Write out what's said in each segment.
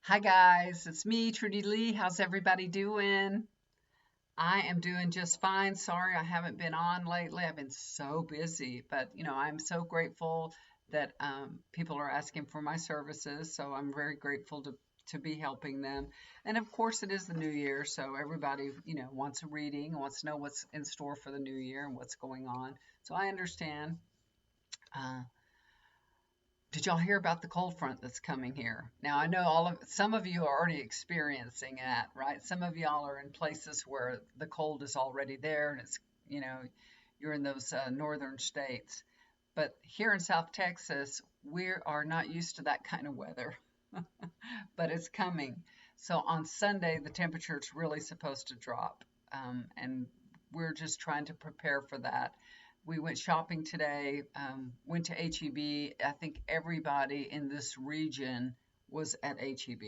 Hi guys, it's me, Trudy Lee. How's everybody doing? I am doing just fine. Sorry I haven't been on lately. I've been so busy, but I'm so grateful that people are asking for my services. So I'm very grateful to be helping them. And of course, it is the new year, so everybody wants a reading, wants to know what's in store for the new year and what's going on. So I understand. Uh, Did y'all hear about the cold front that's coming here? Now I know some of you are already experiencing it, right? Some of y'all are in places where the cold is already there, and it's you know you're in those northern states. But here in South Texas, we are not used to that kind of weather, but it's coming. So on Sunday, the temperature is really supposed to drop, and we're just trying to prepare for that. We went shopping today, went to HEB. I think everybody in this region was at HEB.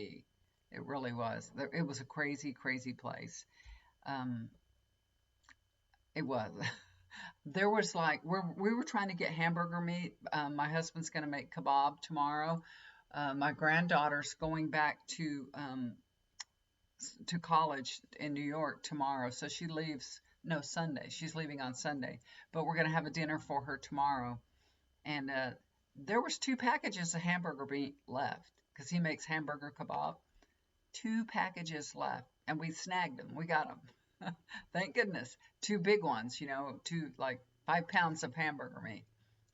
It really was. It was a crazy, crazy place. Um, it was. There was like we were trying to get hamburger meat. My husband's going to make kebab tomorrow. My granddaughter's going back to college in New York tomorrow, so she leaves. No, Sunday. She's leaving on Sunday, but we're going to have a dinner for her tomorrow. And there was two packages of hamburger meat left because he makes hamburger kebab. Two packages left, and we snagged them. We got them. Thank goodness. Two big ones, two like 5 pounds of hamburger meat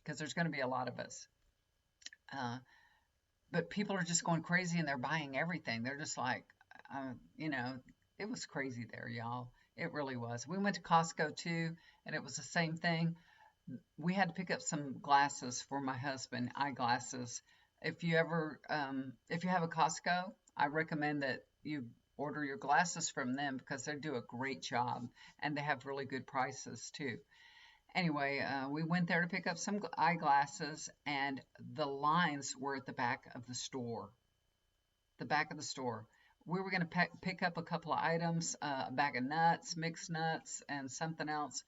because there's going to be a lot of us. Uh, but people are just going crazy and they're buying everything. They're just like, uh, you know, it was crazy there, y'all. It really was. We went to Costco too, and it was the same thing. We had to pick up some glasses for my husband, eyeglasses. If you have a Costco, I recommend that you order your glasses from them because they do a great job and they have really good prices too. Anyway, we went there to pick up some eyeglasses, and the lines were at the back of the store. The back of the store. We were going to pick up a couple of items, a bag of nuts, mixed nuts, and something else.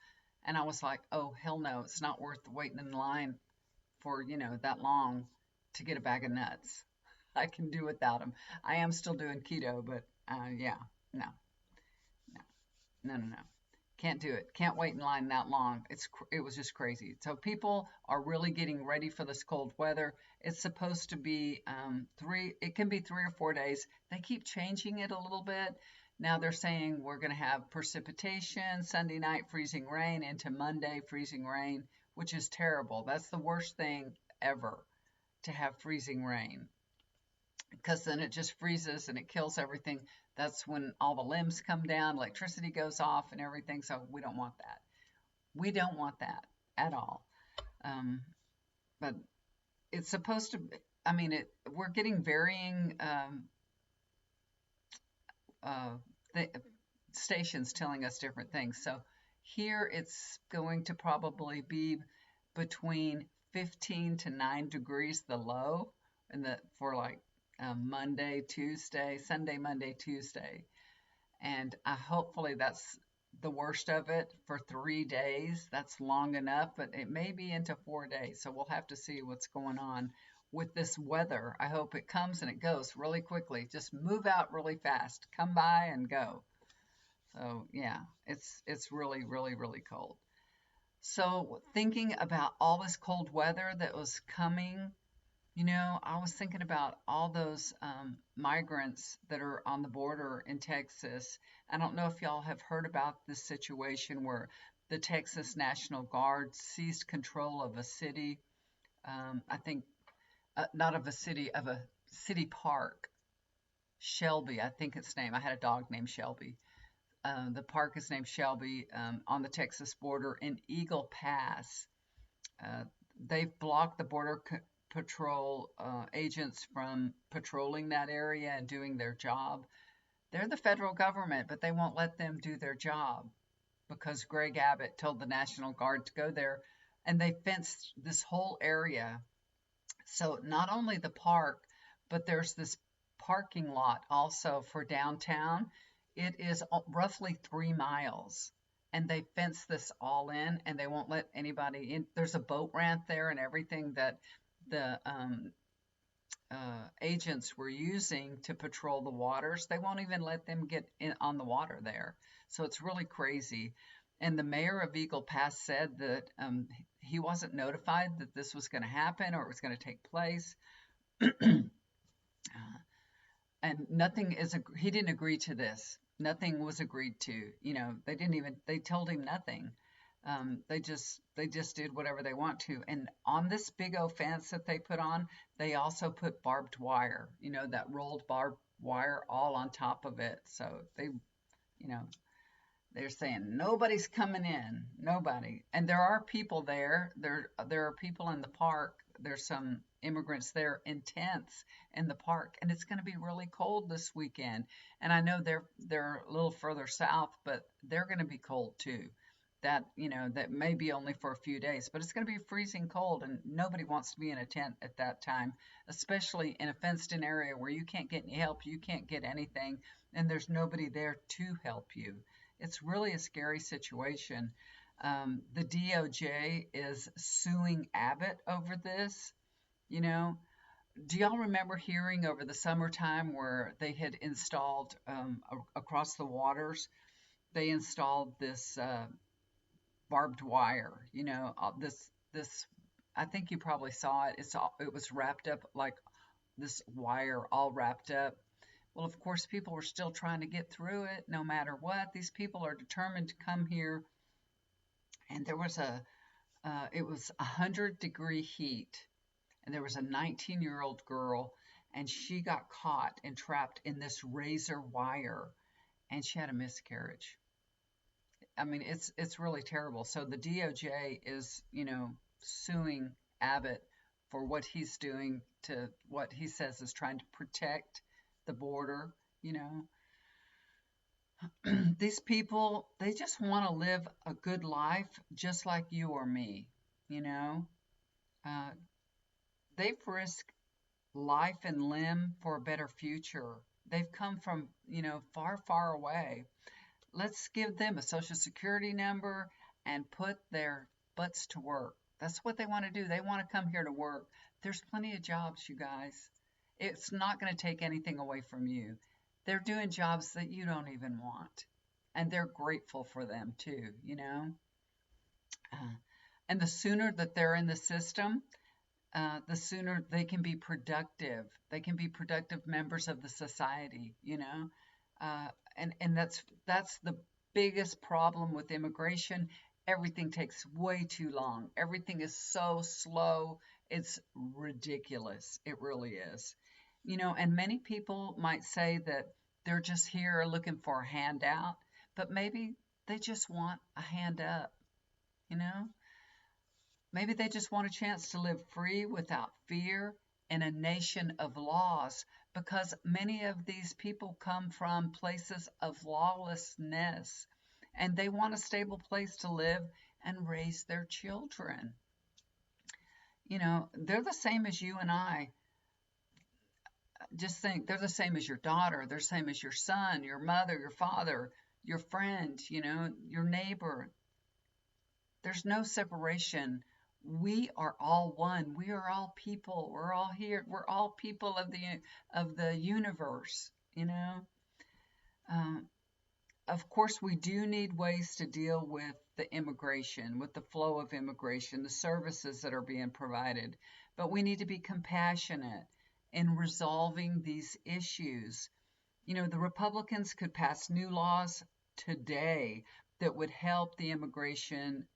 And I was like, oh, hell no, it's not worth waiting in line for, that long to get a bag of nuts. I can do without them. I am still doing keto, but yeah, no, no, no. Can't do it. Can't wait in line that long. It was just crazy. So people are really getting ready for this cold weather. It's supposed to be three. It can be 3 or 4 days. They keep changing it a little bit. Now they're saying we're going to have precipitation, Sunday night freezing rain into Monday freezing rain, which is terrible. That's the worst thing ever to have freezing rain because then it just freezes and it kills everything. That's when all the limbs come down, electricity goes off, and everything. So we don't want that. We don't want that at all. Um, but it's supposed to. I mean, we're getting varying uh, th- stations telling us different things. So here it's going to probably be between 15 to 9 degrees the low, and the for like Monday, Tuesday, Sunday, Monday, Tuesday, and hopefully that's the worst of it for 3 days. That's long enough, but it may be into 4 days. So we'll have to see what's going on with this weather. I hope it comes and it goes really quickly. Just move out really fast, come by and go. So yeah, it's really, really, really cold. So thinking about all this cold weather that was coming, I was thinking about all those migrants that are on the border in Texas. I don't know if y'all have heard about this situation where the Texas National Guard seized control of a city. I think not of a city, of a city park, Shelby, I think its name. I had a dog named Shelby. The park is named Shelby on the Texas border in Eagle Pass. Uh, they've blocked the border patrol agents from patrolling that area and doing their job. They're the federal government, but they won't let them do their job because Greg Abbott told the National Guard to go there, and they fenced this whole area. So not only the park, but there's this parking lot also for downtown. It is roughly 3 miles, and they fence this all in, and they won't let anybody in. There's a boat ramp there and everything that the agents were using to patrol the waters. They won't even let them get in on the water there. So it's really crazy. And the mayor of Eagle Pass said that he wasn't notified that this was going to happen or it was going to take place. And nothing is, he didn't agree to this. Nothing was agreed to. They didn't even, they told him nothing. They just did whatever they want to. And on this big old fence that they put on, they also put barbed wire, that rolled barbed wire all on top of it. So you know, they're saying nobody's coming in, nobody. And there are people there. There are people in the park. There's some immigrants there in tents in the park, and it's going to be really cold this weekend. And I know they're a little further south, but they're going to be cold too. That may be only for a few days, but it's going to be freezing cold, and nobody wants to be in a tent at that time, especially in a fenced-in area where you can't get any help, you can't get anything, and there's nobody there to help you. It's really a scary situation. The DOJ is suing Abbott over this. You know, do y'all remember hearing over the summertime where they had installed across the waters? They installed this barbed wire. This. I think you probably saw it. It was wrapped up like this wire, all wrapped up. Well, of course, people were still trying to get through it no matter what. These people are determined to come here. And it was 100-degree heat. And there was a 19-year-old girl, and she got caught and trapped in this razor wire, and she had a miscarriage. I mean, it's really terrible. So the DOJ is, suing Abbott for what he's doing to what he says is trying to protect the border. These people, they just want to live a good life just like you or me, you know. Uh, they've risked life and limb for a better future. They've come from, far, far away. Let's give them a social security number and put their butts to work. That's what they want to do. They want to come here to work. There's plenty of jobs, you guys. It's not going to take anything away from you. They're doing jobs that you don't even want. And they're grateful for them too. Uh, and the sooner that they're in the system, the sooner they can be productive. They can be productive members of the society. And that's the biggest problem with immigration. Everything takes way too long. Everything is so slow. It's ridiculous. It really is. And many people might say that they're just here looking for a handout, but maybe they just want a hand up, you know? Maybe they just want a chance to live free without fear in a nation of laws, because many of these people come from places of lawlessness and they want a stable place to live and raise their children. They're the same as you and I. Just think, they're the same as your daughter, they're the same as your son, your mother, your father, your friend, your neighbor. There's no separation. We are all one. We are all people. We're all here. We're all people of the universe. Of course, we do need ways to deal with the immigration, with the flow of immigration, the services that are being provided. But we need to be compassionate in resolving these issues. The Republicans could pass new laws today that would help the immigration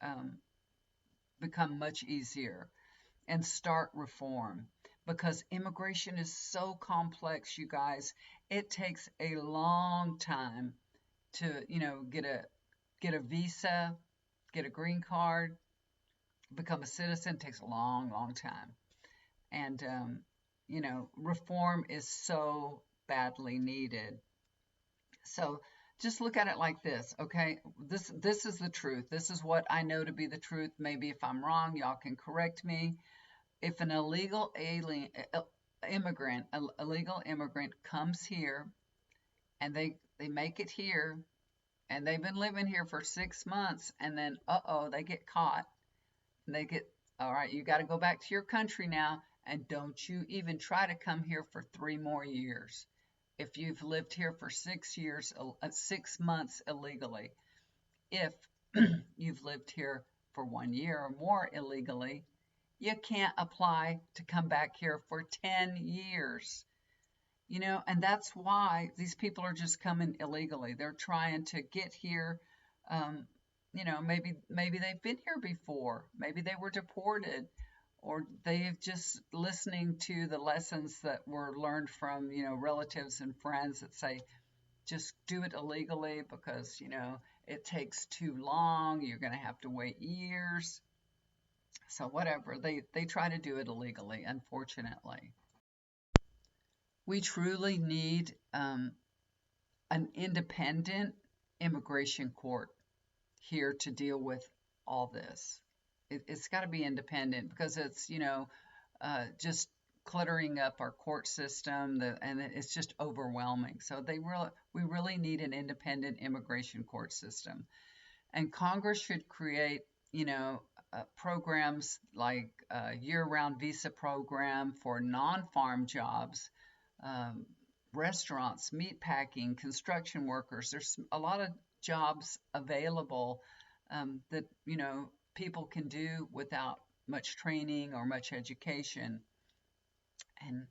become much easier and start reform, because immigration is so complex, you guys. It takes a long time to get a visa, get a green card, become a citizen. It takes a long time. And reform is so badly needed. So just look at it like this, okay? This is the truth. This is what I know to be the truth. Maybe if I'm wrong, y'all can correct me. If an illegal immigrant comes here and they make it here and they've been living here for 6 months, and then they get caught, and they get, all right, you got to go back to your country now, And don't you even try to come here for 3 more years. If you've lived here for 6 years, 6 months illegally, if you've lived here for 1 year or more illegally, you can't apply to come back here for 10 years. And that's why these people are just coming illegally. They're trying to get here. Um, maybe they've been here before. Maybe they were deported, or they've just listening to the lessons that were learned from, relatives and friends that say, just do it illegally because, it takes too long. You're going to have to wait years. So whatever, they try to do it illegally, unfortunately. We truly need an independent immigration court here to deal with all this. It's got to be independent because it's, just cluttering up our court system, and it's just overwhelming. So we really need an independent immigration court system. And Congress should create, programs like a year-round visa program for non-farm jobs, um, restaurants, meat packing, construction workers. There's a lot of jobs available that people can do without much training or much education. And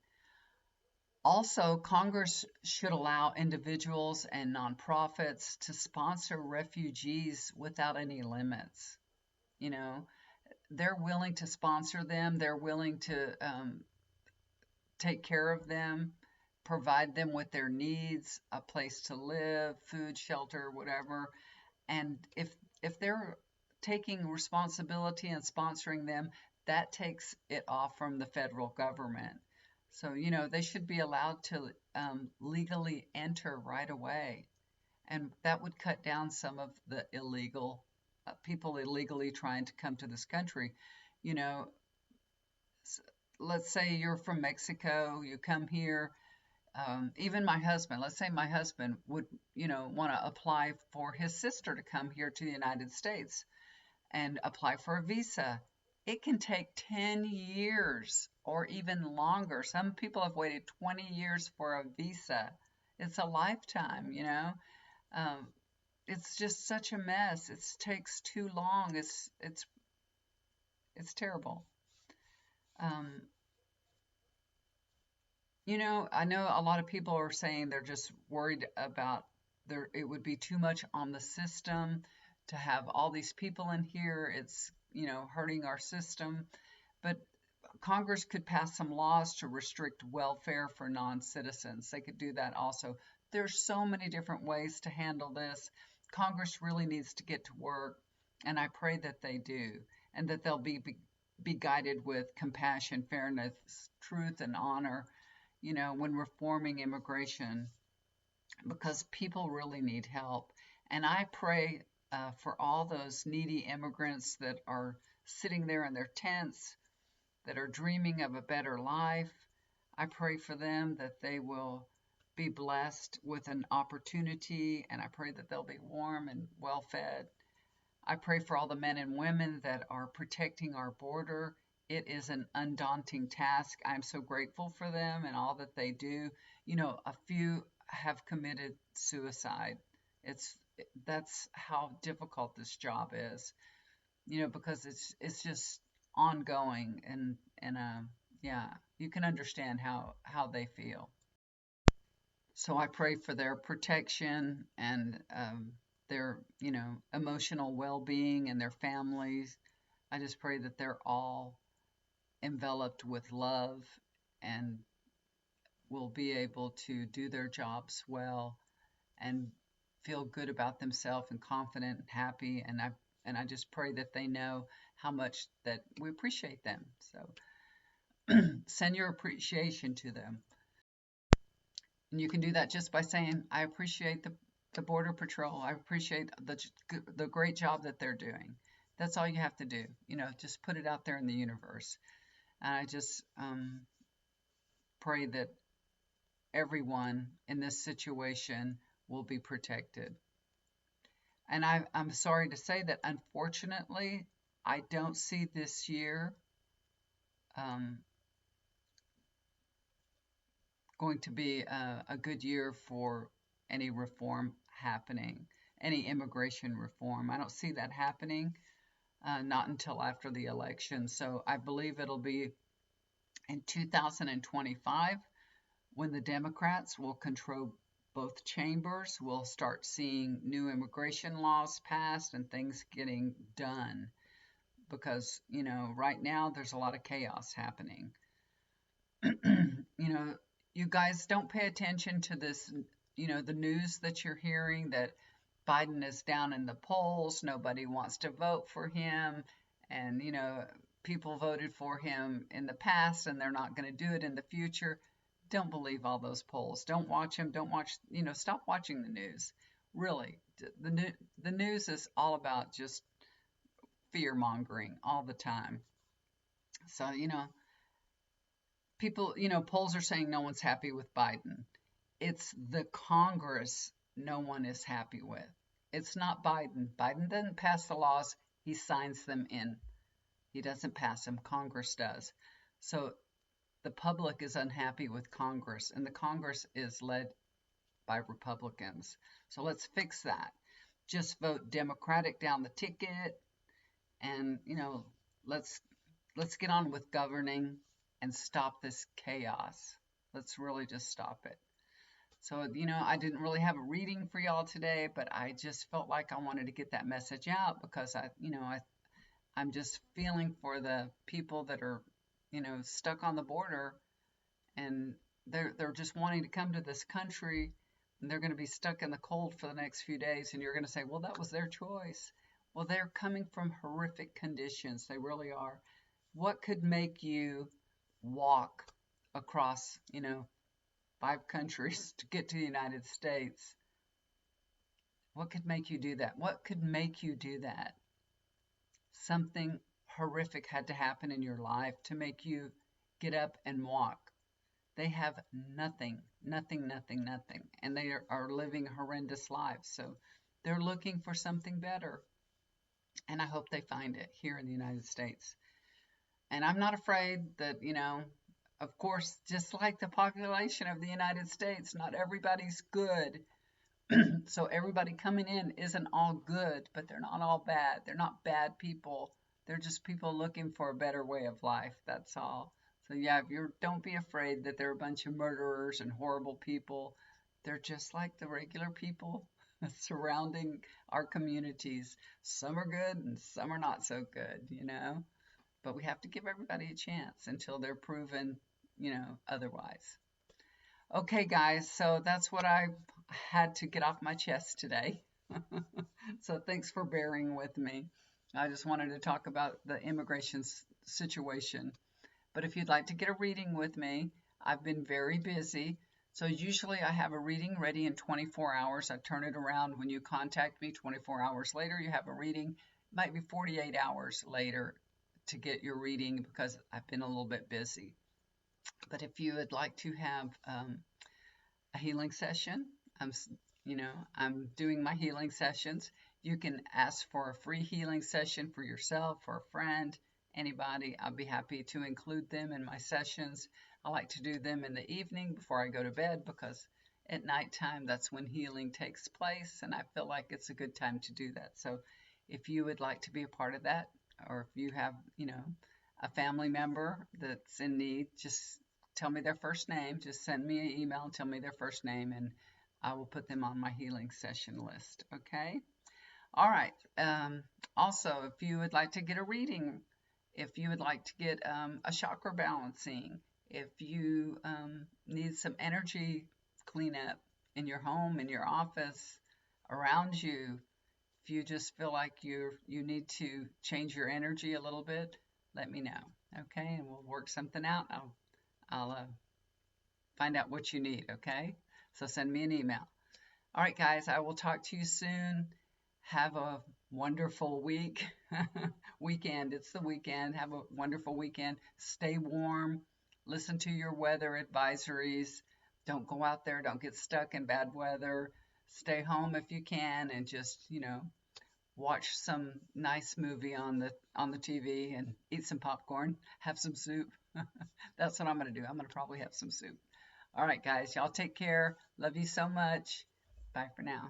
also, Congress should allow individuals and nonprofits to sponsor refugees without any limits. You know, they're willing to sponsor them, they're willing to take care of them, provide them with their needs, a place to live, food, shelter, whatever. And if they're taking responsibility and sponsoring them, that takes it off from the federal government. So, they should be allowed to legally enter right away. And that would cut down some of the illegal people illegally trying to come to this country. You know, let's say you're from Mexico, you come here. Even my husband, let's say my husband would, want to apply for his sister to come here to the United States and apply for a visa. It can take 10 years or even longer. Some people have waited 20 years for a visa. It's a lifetime. Um, it's just such a mess. It takes too long. It's terrible. Um, I know a lot of people are saying they're just worried about it would be too much on the system to have all these people in here. It's, hurting our system. But Congress could pass some laws to restrict welfare for non-citizens. They could do that also. There's so many different ways to handle this. Congress really needs to get to work, and I pray that they do, and that they'll be guided with compassion, fairness, truth, and honor, when reforming immigration, because people really need help. And I pray for all those needy immigrants that are sitting there in their tents, that are dreaming of a better life. I pray for them that they will be blessed with an opportunity, and I pray that they'll be warm and well fed. I pray for all the men and women that are protecting our border. It is an undaunting task. I'm so grateful for them and all that they do. A few have committed suicide. That's how difficult this job is. Because it's just ongoing, and yeah, you can understand how they feel. So I pray for their protection and their emotional well-being and their families. I just pray that they're all enveloped with love and will be able to do their jobs well and feel good about themselves and confident and happy. And I just pray that they know how much that we appreciate them. So send your appreciation to them. And you can do that just by saying, I appreciate the Border Patrol. I appreciate the great job that they're doing. That's all you have to do. Just put it out there in the universe. And I just pray that everyone in this situation will be protected. And I'm sorry to say that, unfortunately, I don't see this year going to be a good year for any reform happening, any immigration reform. I don't see that happening, not until after the election. So I believe it'll be in 2025 when the Democrats will control both chambers. We'll start seeing new immigration laws passed and things getting done because, right now there's a lot of chaos happening. you know, you guys don't pay attention to this, the news that you're hearing that Biden is down in the polls, nobody wants to vote for him, and, people voted for him in the past and they're not going to do it in the future. Don't believe all those polls. Don't watch them. Don't watch, stop watching the news. Really, the news is all about just fear mongering all the time. So, people, polls are saying no one's happy with Biden. It's the Congress no one is happy with. It's not Biden. Biden doesn't pass the laws, he signs them in. He doesn't pass them, Congress does. So the public is unhappy with Congress, and the Congress is led by Republicans. So let's fix that. Just vote Democratic down the ticket, and let's get on with governing and stop this chaos. Let's really just stop it. So, I didn't really have a reading for y'all today, but I just felt like I wanted to get that message out because I'm just feeling for the people that are, stuck on the border, and they're just wanting to come to this country, and they're going to be stuck in the cold for the next few days, and you're going to say, well, that was their choice. Well, they're coming from horrific conditions. They really are. What could make you walk across, 5 countries to get to the United States? What could make you do that? What could make you do that? Something horrific had to happen in your life to make you get up and walk. They have nothing, nothing, nothing, nothing, and they are living horrendous lives. So they're looking for something better, and I hope they find it here in the United States. And I'm not afraid that, of course, just like the population of the United States, not everybody's good. So everybody coming in isn't all good, but they're not all bad. They're not bad people. They're just people looking for a better way of life. That's all. So yeah, don't be afraid that they're a bunch of murderers and horrible people. They're just like the regular people surrounding our communities. Some are good and some are not so good, But we have to give everybody a chance until they're proven, otherwise. Okay, guys, so that's what I had to get off my chest today. So thanks for bearing with me. I just wanted to talk about the immigration situation. But if you'd like to get a reading with me, I've been very busy. So usually I have a reading ready in 24 hours. I turn it around when you contact me. 24 hours later, you have a reading. It might be 48 hours later to get your reading because I've been a little bit busy. But if you would like to have a healing session, I'm doing my healing sessions. You can ask for a free healing session for yourself or a friend, anybody. I'll be happy to include them in my sessions. I like to do them in the evening before I go to bed because at nighttime, that's when healing takes place, and I feel like it's a good time to do that. So if you would like to be a part of that, or if you have, a family member that's in need, just tell me their first name. Just send me an email and tell me their first name, and I will put them on my healing session list. Okay? All right. Also, if you would like to get a reading, if you would like to get a chakra balancing, if you need some energy cleanup in your home, in your office, around you, if you just feel like you need to change your energy a little bit, let me know, okay? And we'll work something out. I'll find out what you need, okay? So send me an email. All right, guys, I will talk to you soon. Have a wonderful weekend. It's the weekend. Have a wonderful weekend. Stay warm. Listen to your weather advisories. Don't go out there. Don't get stuck in bad weather. Stay home if you can, and just, watch some nice movie on the TV and eat some popcorn, have some soup. That's what I'm going to do. I'm going to probably have some soup. All right, guys, y'all take care. Love you so much. Bye for now.